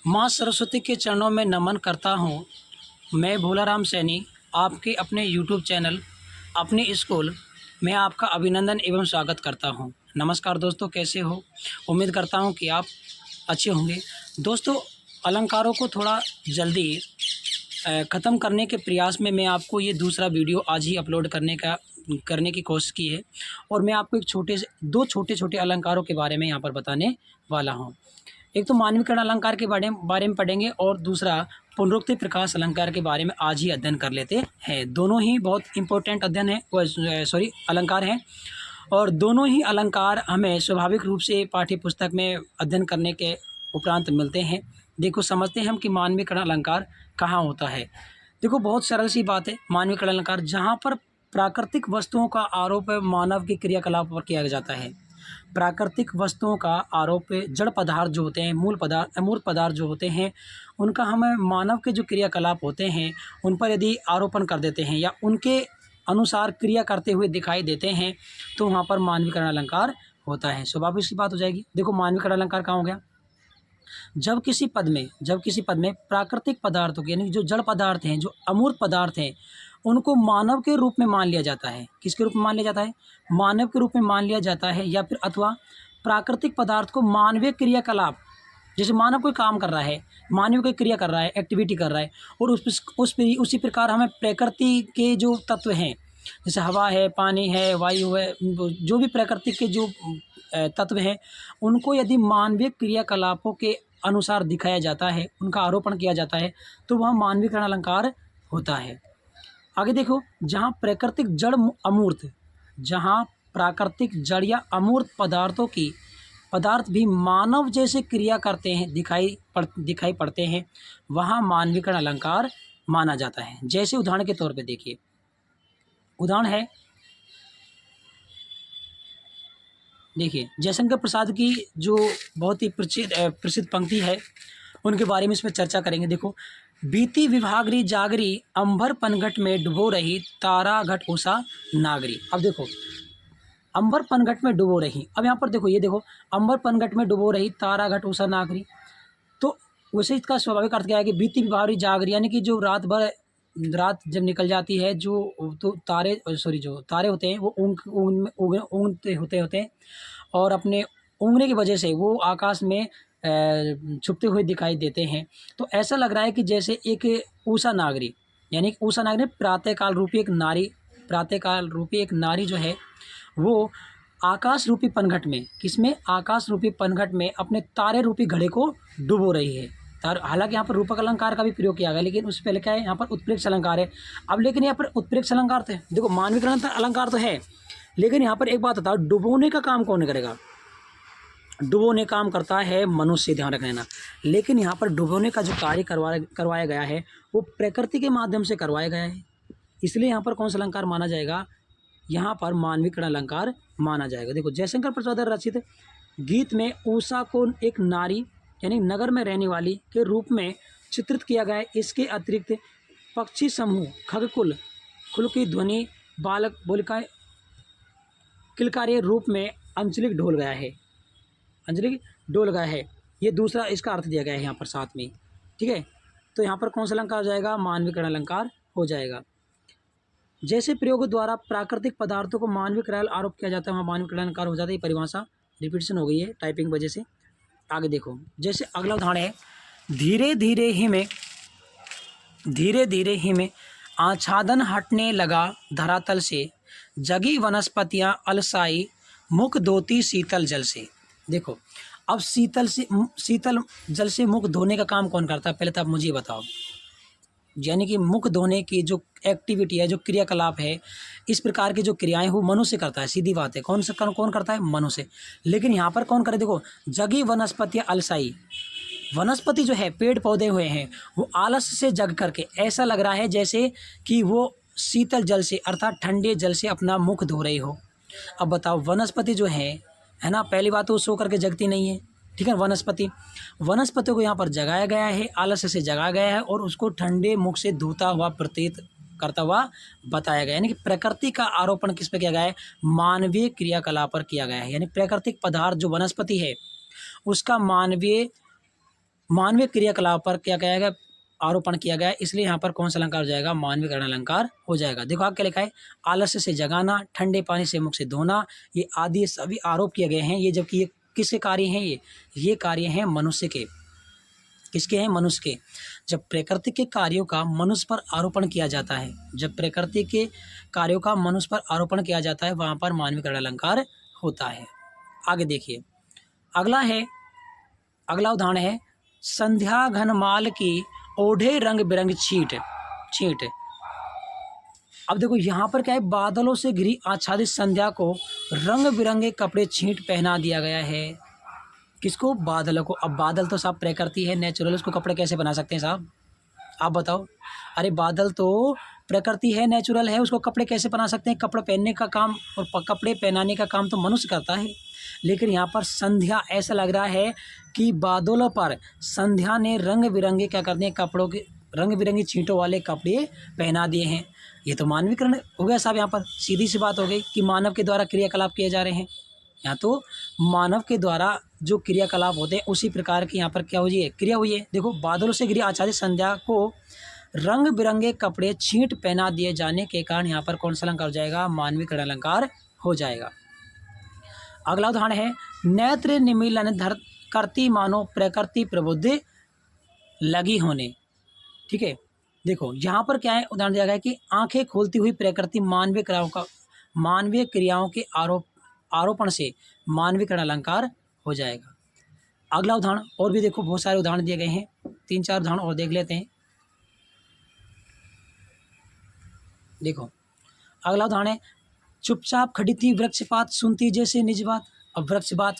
माँ सरस्वती के चरणों में नमन करता हूँ। मैं भोलाराम सैनी आपके अपने यूट्यूब चैनल अपने स्कूल में आपका अभिनंदन एवं स्वागत करता हूँ। नमस्कार दोस्तों, कैसे हो? उम्मीद करता हूँ कि आप अच्छे होंगे। दोस्तों, अलंकारों को थोड़ा जल्दी ख़त्म करने के प्रयास में मैं आपको ये दूसरा वीडियो आज ही अपलोड करने की कोशिश की है और मैं आपको दो छोटे छोटे अलंकारों के बारे में यहाँ पर बताने वाला हूँ। एक तो मानवीकरण अलंकार के बारे में पढ़ेंगे और दूसरा पुनरुक्ति प्रकाश अलंकार के बारे में आज ही अध्ययन कर लेते हैं। दोनों ही बहुत इंपॉर्टेंट अलंकार हैं और दोनों ही अलंकार हमें स्वाभाविक रूप से पाठ्य पुस्तक में अध्ययन करने के उपरांत मिलते हैं। देखो, समझते हैं हम कि मानवीकरण अलंकार कहाँ होता है। देखो, बहुत सरल सी बात है। मानवीकरण अलंकार जहाँ पर प्राकृतिक वस्तुओं का आरोप मानव के क्रियाकलाप पर किया जाता है। प्राकृतिक वस्तुओं का आरोप जड़ पदार्थ जो होते हैं, अमूर्त पदार्थ जो होते हैं, उनका हमें मानव के जो क्रियाकलाप होते हैं उन पर यदि आरोपण कर देते हैं या उनके अनुसार क्रिया करते हुए दिखाई देते हैं तो वहाँ पर मानवीकरण अलंकार होता है। स्वाभाविक सी बात हो जाएगी। देखो, मानवीकरण अलंकार कहाँ हो गया? जब किसी पद में प्राकृतिक पदार्थों के, यानी जो जड़ पदार्थ हैं, जो अमूर्त पदार्थ हैं, उनको मानव के रूप में मान लिया जाता है। किसके रूप में मान लिया जाता है? मानव के रूप में मान लिया जाता है। या फिर अथवा प्राकृतिक पदार्थ को मानवीय क्रियाकलाप, जैसे मानव कोई काम कर रहा है, मानव कोई क्रिया कर रहा है, एक्टिविटी कर रहा है, और उसी प्रकार हमें प्रकृति के जो तत्व हैं, जैसे हवा है, पानी है, वायु है, जो भी प्रकृति के जो तत्व हैं, उनको यदि मानवीय क्रियाकलापों के अनुसार दिखाया जाता है, उनका आरोपण किया जाता है, तो वह मानवीकरण अलंकार होता है। आगे देखो, जहाँ प्राकृतिक जड़ या अमूर्त पदार्थ भी मानव जैसे क्रिया करते हैं, दिखाई पड़ते हैं, वहाँ मानवीकरण अलंकार माना जाता है। जैसे उदाहरण के तौर पे देखिए, उदाहरण है, देखिए जयशंकर प्रसाद की जो बहुत ही प्रसिद्ध पंक्ति है, उनके बारे में इसमें चर्चा करेंगे। देखो, बीती विभागरी जागरी, अंबर पनघट में डुबो रही, तारा घट उषा नागरी। अब देखो, अंबर पनघट में डुबो रही। अब यहाँ पर देखो, ये देखो, अंबर पनघट में डुबो रही, तारा घट उषा नागरी। तो वैसे इसका स्वाभाविक अर्थ क्या है कि बीती विभागरी जागरी, यानी कि जो रात जब निकल जाती है, जो तारे होते हैं वो ऊँगते होते हैं और अपने ऊँगने की वजह से वो आकाश में छुपते हुए दिखाई देते हैं। तो ऐसा लग रहा है कि जैसे एक उषा नागरी, यानी उषा नागरी प्रातःकाल रूपी एक नारी जो है, वो आकाश रूपी पनघट में अपने तारे रूपी घड़े को डुबो रही है। हालांकि यहाँ पर रूपक अलंकार का भी प्रयोग किया गया, लेकिन उससे पहले क्या है, यहाँ पर उत्प्रेक्ष अलंकार है। अब लेकिन यहाँ पर उत्प्रेक्ष अलंकार थे, देखो मानवीकरण अलंकार तो है, लेकिन यहाँ पर एक बात बताओ, डुबोने का काम कौन करेगा? डुबोने काम करता है मनुष्य, ध्यान रखना। लेकिन यहाँ पर डुबोने का जो कार्य करवाया गया है वो प्रकृति के माध्यम से करवाया गया है, इसलिए यहाँ पर कौन सा अलंकार माना जाएगा? यहाँ पर मानवीकरण अलंकार माना जाएगा। देखो, जयशंकर प्रसाद रचित गीत में उषा को एक नारी, यानी नगर में रहने वाली के रूप में चित्रित किया गया है। इसके अतिरिक्त पक्षी समूह, खगकुल, खुल की ध्वनि, बालक बोलिकाएं, किलकारी रूप में अंजलिक ढोल गया है। ये दूसरा इसका अर्थ दिया गया है यहाँ पर साथ में, ठीक है। तो यहाँ पर कौन सा अलंकार हो जाएगा? मानवीकरण अलंकार हो जाएगा। जैसे प्रयोग द्वारा प्राकृतिक पदार्थों को मानवीकरण आरोप किया जाता है, वहाँ मानवीकरण अलंकार हो जाता है। ये परिभाषा रिपीटेशन हो गई है टाइपिंग वजह से। आगे देखो, जैसे अगला उदाहरण है, धीरे धीरे ही में आच्छादन हटने लगा धरातल से, जगी वनस्पतियां अलसाई, मुख धोती शीतल जल से। देखो, अब शीतल जल से मुख धोने का काम कौन करता है? पहले तो आप मुझे बताओ। यानी कि मुख धोने की जो एक्टिविटी है, जो क्रियाकलाप है, इस प्रकार की जो क्रियाएं वो मनुष्य करता है, सीधी बात है। कौन करता है? मनुष्य। लेकिन यहाँ पर कौन करे? देखो, जगी वनस्पतियां अलसाई, वनस्पति जो है, पेड़ पौधे हुए हैं, वो आलस से जग करके ऐसा लग रहा है जैसे कि वो शीतल जल से, अर्थात ठंडे जल से अपना मुख धो रही हो। अब बताओ, वनस्पति जो है ना, पहली बात तो सो करके जगती नहीं है, ठीक है। वनस्पति को यहाँ पर जगाया गया है, आलस्य से जगाया गया है और उसको ठंडे मुख से धोता हुआ प्रतीत करता हुआ बताया गया है। यानी कि प्रकृति का आरोपण किस पे किया गया है? मानवीय क्रियाकलाप पर किया गया है। यानी प्राकृतिक पदार्थ जो वनस्पति है उसका मानवीय मानवीय क्रियाकलाप पर क्या किया गया, आरोपण किया गया, इसलिए यहाँ पर कौन सा अलंकार हो जाएगा, मानवीकरण अलंकार हो जाएगा। देखो आगे क्या लिखा है, आलस्य से जगाना, ठंडे पानी से मुख से धोना, ये आदि सभी आरोप किए गए हैं। ये जबकि ये किसके कार्य हैं, ये कार्य हैं मनुष्य के। किसके हैं, मनुष्य के। जब प्रकृति के कार्यों का मनुष्य पर आरोपण किया जाता है, जब प्रकृति के कार्यों का मनुष्य पर आरोपण किया जाता है, वहाँ पर मानवीकरण अलंकार होता है। आगे देखिए, अगला उदाहरण है, संध्या घनमाल की ओढ़े रंग बिरंग छींट। अब देखो यहाँ पर क्या है, बादलों से घिरी आच्छादित संध्या को रंग बिरंगे कपड़े छींट पहना दिया गया है। किसको, बादलों को। अब बादल तो साहब प्रकृति है, नेचुरल, उसको कपड़े कैसे बना सकते हैं साहब, आप बताओ। अरे बादल तो प्रकृति है, नेचुरल है, उसको कपड़े कैसे बना सकते हैं। कपड़े पहनने का काम और कपड़े पहनाने का काम तो मनुष्य करता है। लेकिन यहाँ पर संध्या, ऐसा लग रहा है कि बादलों पर संध्या ने रंग बिरंगे क्या कर दिए, कपड़ों के रंग बिरंगी छींटों वाले कपड़े पहना दिए हैं। ये तो मानवीकरण हो गया साहब। यहाँ पर सीधी सी बात हो गई कि मानव के द्वारा क्रियाकलाप किए जा रहे हैं। यहाँ तो मानव के द्वारा जो क्रियाकलाप होते हैं उसी प्रकार की यहाँ पर क्या हुई है, क्रिया हुई है। देखो, बादलों से घिरी आच्छादित संध्या को रंग बिरंगे कपड़े छींट पहना दिए जाने के कारण यहाँ पर कौन सा अलंकार हो जाएगा, मानवीकरण अलंकार हो जाएगा। अगला उदाहरण है, नेत्र निमीलन धर करती मानो प्रकृति प्रबुद्ध लगी होने। ठीक है, देखो यहाँ पर क्या है, उदाहरण दिया गया है कि आंखें खोलती हुई प्रकृति मानवीय क्रियाओं के आरोपण से मानवीकरण अलंकार हो जाएगा। अगला उदाहरण, और भी देखो बहुत सारे उदाहरण दिए गए हैं, 3-4 उदाहरण और देख लेते हैं। देखो अगला उदाहरण है, चुपचाप खड़ी थी वृक्षपात सुनती जैसे निज बात। अब वृक्षपात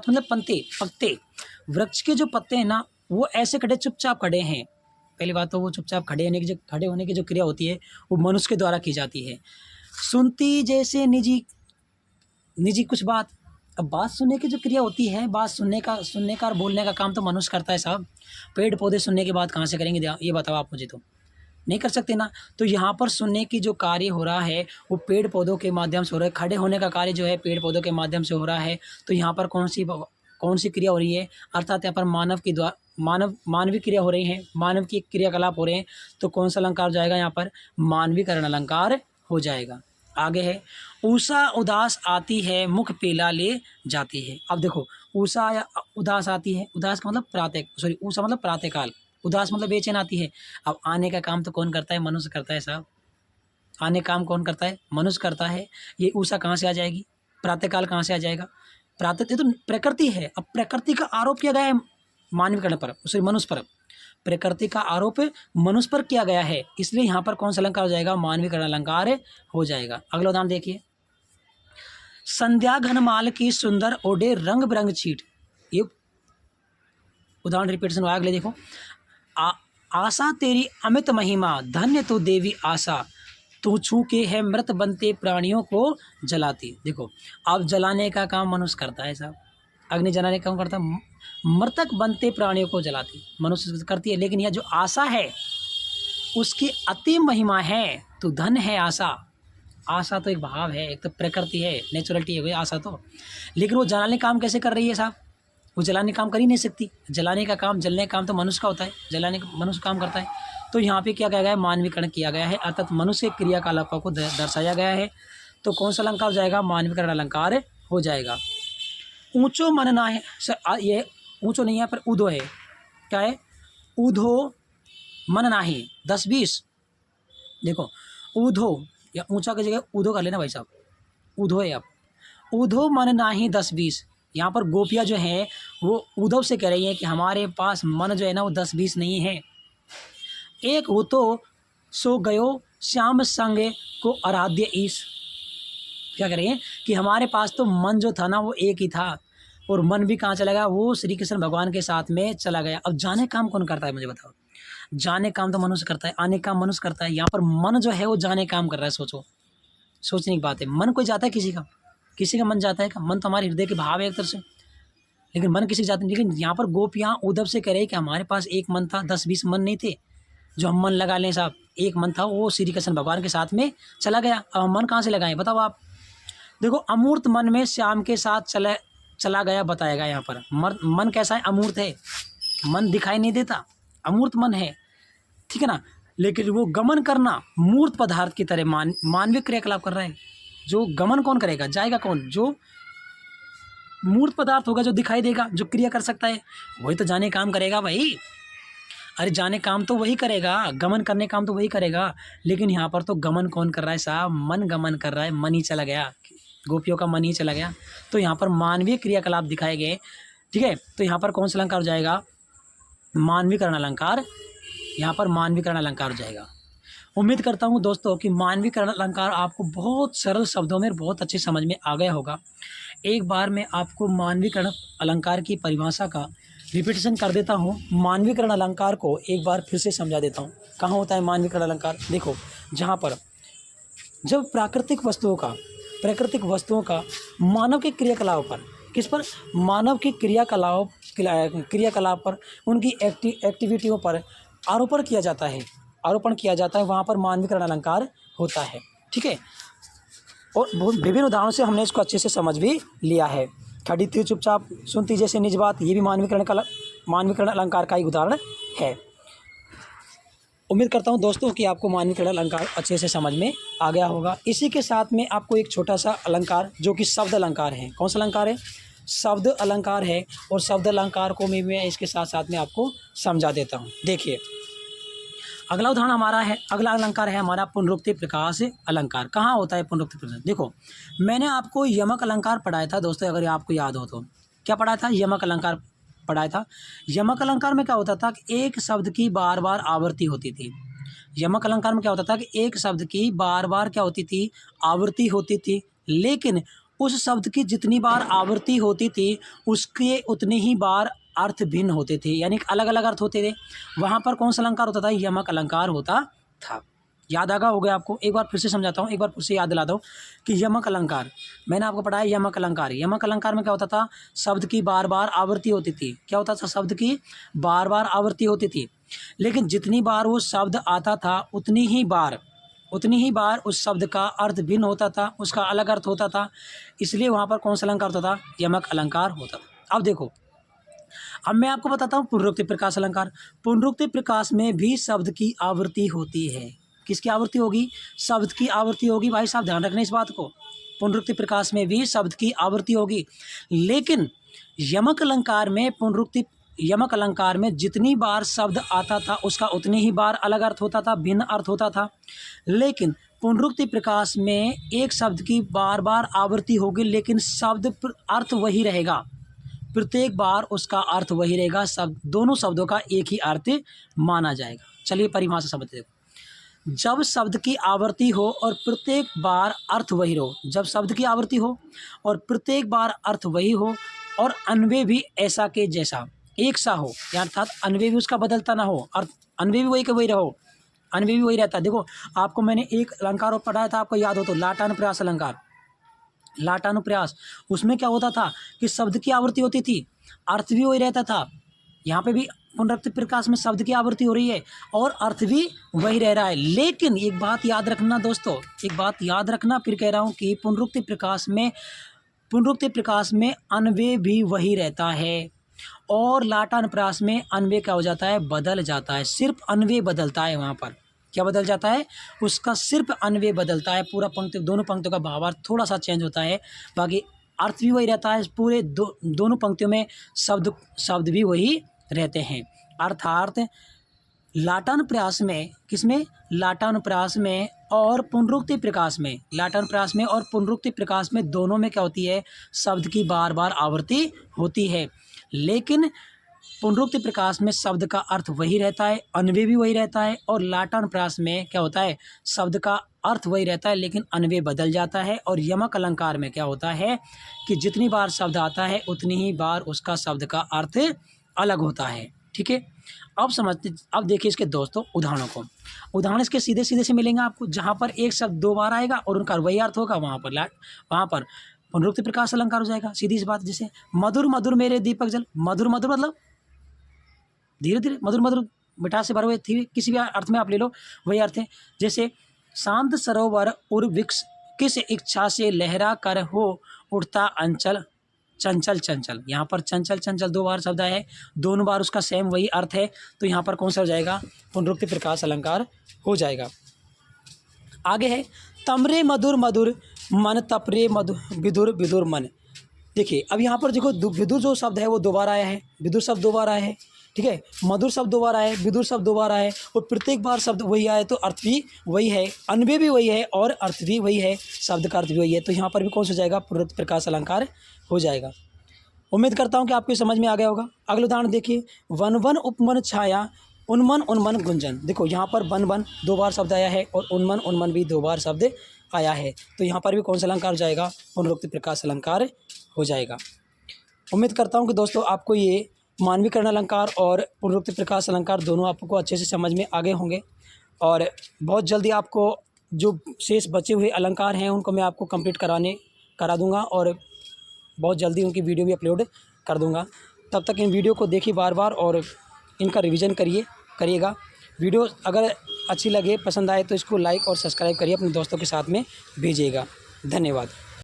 मतलब पत्ते, वृक्ष के जो पत्ते हैं ना, वो ऐसे चुपचाप खड़े हैं। पहली बात तो वो चुपचाप खड़े होने की जो क्रिया होती है वो मनुष्य के द्वारा की जाती है। सुनती जैसे निजी कुछ बात। अब बात सुनने की जो क्रिया होती है, बात सुनने का और बोलने का काम तो मनुष्य करता है साहब। पेड़ पौधे सुनने की बात कहाँ से करेंगे, ये बताओ आप मुझे, तो नहीं कर सकते ना। तो यहाँ पर सुनने की जो कार्य हो रहा है वो पेड़ पौधों के माध्यम से हो रहा है। खड़े होने का कार्य जो है पेड़ पौधों के माध्यम से हो रहा है। तो यहाँ पर कौन सी क्रिया हो रही है, अर्थात यहाँ पर मानवीय क्रिया हो रही है, मानव की क्रियाकलाप हो रहे हैं। तो कौन सा अलंकार हो जाएगा, यहाँ पर मानवीकरण अलंकार हो जाएगा। आगे है, उषा उदास आती है मुख पीला ले जाती है। अब देखो, उषा या उदास आती है, उदास का मतलब उषा मतलब प्रातःकाल, उदास मतलब बेचैन आती है। अब आने का काम तो कौन करता है, मनुष्य करता है साहब। आने काम कौन करता है, मनुष्य करता है। ये उषा कहाँ से आ जाएगी, प्रातःकाल कहाँ से आ जाएगा, ये तो प्रकृति है। अब प्रकृति का आरोप किया गया है मानवीकरण पर, मनुष्य पर। प्रकृति का आरोप मनुष्य पर किया गया है, इसलिए यहाँ पर कौन सा अलंकार हो जाएगा, मानवीकरण अलंकार हो जाएगा। अगला उदाहरण देखिए, संध्या घनमाल की सुंदर ओढ़े रंग बिरंग छींट। ये उदाहरण रिपीटेशन अगले देखो, आशा तेरी अमित महिमा, धन्य तो देवी आशा, तू छू के है मृत बनते प्राणियों को जलाती। देखो, अब जलाने का काम मनुष्य करता है साहब, अग्नि जलाने का काम करता है, मृतक बनते प्राणियों को जलाती मनुष्य करती है। लेकिन यह जो आशा है उसकी अति महिमा है, तो धन है आशा। आशा तो एक भाव है, एक तो प्रकृति है, नेचुरलिटी है आशा तो। लेकिन वो जलाने काम कैसे कर रही है साहब, वो जलाने काम कर ही नहीं सकती। जलने का काम तो मनुष्य का होता है, जलाने का मनुष्य काम करता है। तो यहाँ पे क्या किया गया है, मानवीकरण किया गया है, अर्थात मनुष्य क्रियाकलापों को दर्शाया गया है। तो कौन सा अलंकार हो जाएगा, मानवीकरण अलंकार हो जाएगा। ऊंचो मन ना है, ये ऊंचो नहीं है पर ऊधो है, क्या है, ऊधो मन नाही 10-20। देखो, ऊधो या ऊंचा की जगह ऊधो कर लेना भाई साहब, ऊधो है। आप ऊधो मन नाही 10-20, यहाँ पर गोपियाँ जो हैं वो उद्धव से कह रही हैं कि हमारे पास मन जो है ना वो 10-20 नहीं है। एक हो तो सो गयो श्याम संग को आराध्य ईश। क्या कह रही हैं कि हमारे पास तो मन जो था ना वो एक ही था, और मन भी कहाँ चला गया, वो श्री कृष्ण भगवान के साथ में चला गया। अब जाने काम कौन करता है मुझे बताओ, जाने काम तो मनुष्य करता है, आने काम मनुष्य करता है। यहाँ पर मन जो है वो जाने काम कर रहा है। सोचो, सोचने की बात है। मन कोई जाता है किसी का मन जाता है क्या, मन तो हमारे हृदय के भाव है एक तरह से, लेकिन मन किसी जाता नहीं। लेकिन यहाँ पर गोपियाँ उद्धव से कह रहे हैं कि हमारे पास एक मन था, 10-20 मन नहीं थे जो हम मन लगा लें साहब। एक मन था, वो श्री कृष्ण भगवान के साथ में चला गया। अब मन कहाँ से लगाएं बताओ आप। देखो, अमूर्त मन में श्याम के साथ चला गया बताएगा यहाँ पर। मन कैसा है? अमूर्त है, मन दिखाई नहीं देता, अमूर्त मन है, ठीक है ना। लेकिन वो गमन करना मूर्त पदार्थ की तरह मानवीय क्रियाकलाप कर रहा है। जो गमन कौन करेगा? जाएगा कौन? जो मूर्त पदार्थ होगा, जो दिखाई देगा, जो क्रिया कर सकता है, वही तो जाने काम करेगा भाई। अरे जाने काम तो वही करेगा, गमन करने काम तो वही करेगा। लेकिन यहाँ पर तो गमन कौन कर रहा है साहब? मन गमन कर रहा है, मन ही चला गया, गोपियों का मन ही चला गया। तो यहाँ पर मानवीय क्रियाकलाप दिखाए गए, ठीक है। तो यहाँ पर कौन सा अलंकार हो जाएगा? मानवीकरण अलंकार। यहाँ पर मानवीकरण अलंकार हो जाएगा। उम्मीद करता हूँ दोस्तों कि मानवीकरण अलंकार आपको बहुत सरल शब्दों में बहुत अच्छे समझ में आ गया होगा। एक बार मैं आपको मानवीकरण अलंकार की परिभाषा का रिपीटेशन कर देता हूँ। मानवीकरण अलंकार को एक बार फिर से समझा देता हूँ। कहाँ होता है मानवीकरण अलंकार? देखो, जहाँ पर जब प्राकृतिक वस्तुओं का मानव के क्रियाकलाप पर, किस पर? मानव के क्रियाकलाप पर, उनकी एक्टिविटियों पर आरोपण किया जाता है, वहाँ पर मानवीकरण अलंकार होता है, ठीक है। और विभिन्न उदाहरणों से हमने इसको अच्छे से समझ भी लिया है। खड़ी थी चुपचाप, सुनती जैसे निज बात, ये भी मानवीकरण अलंकार का एक उदाहरण है। उम्मीद करता हूँ दोस्तों कि आपको मानवीकरण अलंकार अच्छे से समझ में आ गया होगा। इसी के साथ में आपको एक छोटा सा अलंकार जो कि शब्द अलंकार है। कौन सा अलंकार है? शब्द अलंकार है। और शब्द अलंकार को मैं इसके साथ साथ में आपको समझा देता हूँ। देखिए, अगला उदाहरण हमारा है, अगला अलंकार है हमारा पुनरुक्ति प्रकाश अलंकार। कहाँ होता है पुनरुक्ति प्रकाश? देखो, मैंने आपको यमक अलंकार पढ़ाया था दोस्तों, अगर आपको याद हो तो। क्या पढ़ाया था? यमक अलंकार पढ़ाया था। यमक अलंकार में क्या होता था कि एक शब्द की बार बार आवृत्ति होती थी। यमक अलंकार में क्या होता था कि एक शब्द की बार बार क्या होती थी? आवृत्ति होती थी। लेकिन उस शब्द की जितनी बार आवृत्ति होती थी, उसके उतनी ही बार अर्थ भिन्न होते थे, यानी अलग अलग अर्थ होते थे। वहाँ पर कौन सा अलंकार होता था? यमक अलंकार होता था। याद आगा हो गया आपको? एक बार फिर से समझाता हूँ, एक बार फिर से याद दिलाता हूँ कि यमक अलंकार मैंने आपको पढ़ाया। यमक अलंकार में क्या होता था? शब्द की बार बार आवृत्ति होती थी। क्या होता था? शब्द की बार बार आवृत्ति होती थी, लेकिन जितनी बार वो शब्द आता था उतनी ही बार उस शब्द का अर्थ भिन्न होता था, उसका अलग अर्थ होता था। इसलिए वहाँ पर कौन सा अलंकार होता था? यमक अलंकार होता था। अब देखो, अब मैं आपको बताता हूँ पुनरुक्ति प्रकाश अलंकार। पुनरुक्ति प्रकाश में भी शब्द की आवृत्ति होती है। किसकी आवृत्ति होगी? शब्द की आवृत्ति होगी। भाई साहब ध्यान रखना इस बात को। पुनरुक्ति प्रकाश में भी शब्द की आवृत्ति होगी, लेकिन यमक अलंकार में जितनी बार शब्द आता था उसका उतनी ही बार अलग अर्थ होता था, भिन्न अर्थ होता था। लेकिन पुनरुक्ति प्रकाश में एक शब्द की बार बार आवृत्ति होगी, लेकिन अर्थ वही रहेगा। प्रत्येक बार उसका अर्थ वही रहेगा। दोनों शब्दों का एक ही अर्थ माना जाएगा। चलिए परिभाषा समझते देखो। जब शब्द की आवृत्ति हो और प्रत्येक बार अर्थ वही हो, जब शब्द की आवृत्ति हो और प्रत्येक बार अर्थ वही हो, और अन्वय भी ऐसा के जैसा एक सा हो, अर्थात अन्वय भी उसका बदलता ना हो, अर्थ अन्वय भी वही के वही रहो, अन्वय भी वही रहता है। देखो, आपको मैंने एक अलंकार और पढ़ाया था, आपको याद हो तो, लाटानुप्रयास अलंकार। लाटानुप्रयास, उसमें क्या होता था कि शब्द की आवृत्ति होती थी, अर्थ भी वही रहता था। यहाँ पे भी पुनरुक्ति प्रकाश में शब्द की आवृत्ति हो रही है और अर्थ भी वही रह रहा है। लेकिन एक बात याद रखना दोस्तों, एक बात याद रखना, फिर कह रहा हूँ कि पुनरुक्ति प्रकाश में अन्वय भी वही रहता है, और लाटानुप्रास में अन्वय क्या हो जाता है? बदल जाता है। सिर्फ अन्वय बदलता है। वहाँ पर क्या बदल जाता है? उसका सिर्फ अन्वय बदलता है। पूरा पंक्ति, दोनों पंक्तियों का भावार्थ थोड़ा सा चेंज होता है, बाकी अर्थ भी वही रहता है। पूरे दोनों पंक्तियों में शब्द भी वही रहते हैं। अर्थात लाटानुप्रास में, किसमें? लाटानुप्रास में और पुनरुक्ति प्रकाश में, लाटानुप्रास में और पुनरुक्ति प्रकाश में दोनों में क्या होती है? शब्द की बार बार आवृत्ति होती है। लेकिन पुनरुक्ति प्रकाश में शब्द का अर्थ वही रहता है, अन्वय भी वही रहता है, और लाटानुप्रास में क्या होता है? शब्द का अर्थ वही रहता है लेकिन अन्वय बदल जाता है। और यमक अलंकार में क्या होता है कि जितनी बार शब्द आता है उतनी ही बार उसका शब्द का अर्थ अलग होता है। ठीक है, अब समझते, अब देखिए इसके दोस्तों उदाहरणों को। उदाहरण इसके सीधे सीधे से मिलेंगे आपको, जहाँ पर एक शब्द दो बार आएगा और उनका वही अर्थ होगा, वहाँ पर पुनरुक्ति प्रकाश अलंकार हो जाएगा। सीधी सी बात, जैसे मधुर मधुर मेरे दीपक जल। मधुर मधुर मतलब धीरे धीरे, मधुर मधुर मिठास से भरे हुए थी, किसी भी अर्थ में आप ले लो, वही अर्थ है। जैसे शांत सरोवर उर वृक्ष, किस इच्छा से लहरा कर हो उठता अंचल चंचल चंचल, यहाँ पर चंचल चंचल 2 बार शब्द आया है, दोनों बार उसका सेम वही अर्थ है, तो यहाँ पर कौन सा हो जाएगा, पुनरुक्ति प्रकाश अलंकार हो जाएगा। आगे है तमरे मधुर मधुर मन तपरे मधुर विधुर विधुर मन। देखिए अब यहाँ पर देखो विधुर जो शब्द है वो 2 बार आया है, विधुर शब्द 2 बार आया है, ठीक है, मधुर शब्द 2 बार आया है, विधुर शब्द 2 बार आया है, और प्रत्येक बार शब्द वही आया तो अर्थ भी वही है, अन्वय भी वही है और अर्थ भी वही है, शब्द का अर्थ भी वही है, तो यहाँ पर भी कौन सा हो जाएगा, पुनरुक्ति प्रकाश अलंकार हो जाएगा। उम्मीद करता हूँ कि आपको समझ में आ गया होगा। अगला उदाहरण देखिए, वन वन उपमन छाया उन्मन उन्मन गुंजन। देखो यहाँ पर वन वन 2 बार शब्द आया है और उन्मन उन्मन भी 2 बार शब्द आया है, तो यहाँ पर भी कौन सा अलंकार हो जाएगा, पुनरुक्ति प्रकाश अलंकार हो जाएगा। उम्मीद करता हूँ कि दोस्तों आपको ये मानवीकरण अलंकार और पुनरुक्ति प्रकाश अलंकार दोनों आपको अच्छे से समझ में आ गए होंगे, और बहुत जल्दी आपको जो शेष बचे हुए अलंकार हैं उनको मैं आपको कंप्लीट करा दूँगा, और बहुत जल्दी उनकी वीडियो भी अपलोड कर दूँगा। तब तक इन वीडियो को देखिए बार बार और इनका रिवीजन करिएगा। वीडियो अगर अच्छी लगे, पसंद आए तो इसको लाइक और सब्सक्राइब करिए, अपने दोस्तों के साथ में भेजिएगा। धन्यवाद।